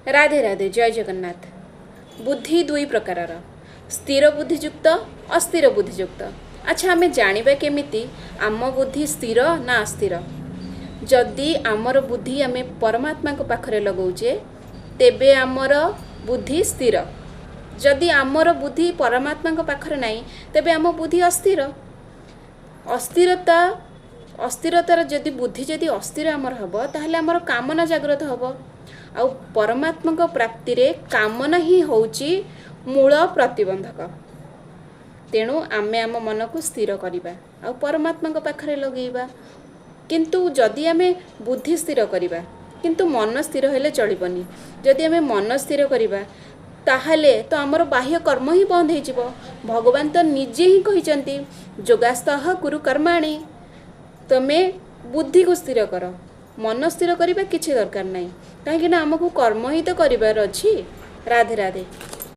राधे राधे जय जगन्नाथ। बुद्धि दुई प्रकार स्थिर बुद्धिजुक्त अस्थिर बुद्धिजुक्त। अच्छा आमे जानिबा केमिति आम बुद्धि स्थिर ना अस्थिर। जदि आमर बुद्धि आमे परमात्मा को पाखरे लगाउचे तेबे आमर बुद्धि स्थिर। जदि आमर बुद्धि परमात्मा को पाखरे नाही तेबे आम बुद्धि अस्थिर। अस्थिरता अस्थिरतार जदि बुद्धि जदि अस्थिर आमर हबो ताहले आमर कामना जागृत हबो। आउ परमात्मा प्राप्ति रे कामना ही होउची मूल प्रतिबंधक। तेणु आमे आम मन को स्थिर करिबा आउ परमात्मा को पाखरे लगेइबा। किंतु जदि आमे बुद्धि स्थिर करिबा किंतु मन स्थिर हेले चलिबनी। जदि आमे मन स्थिर करिबा ताहले तो आमर बाह्य कर्म ही बंद हो जिवो। भगवान तो निजे ही कहिचंती योगास्तः कुरु कर्माणि। तमे बुद्धि को स्थिर कर, मन स्थिर करिबा किछि दरकार नाही। काहेकि ना हमकु कर्म ही तो करिबार अछि। राधे राधे।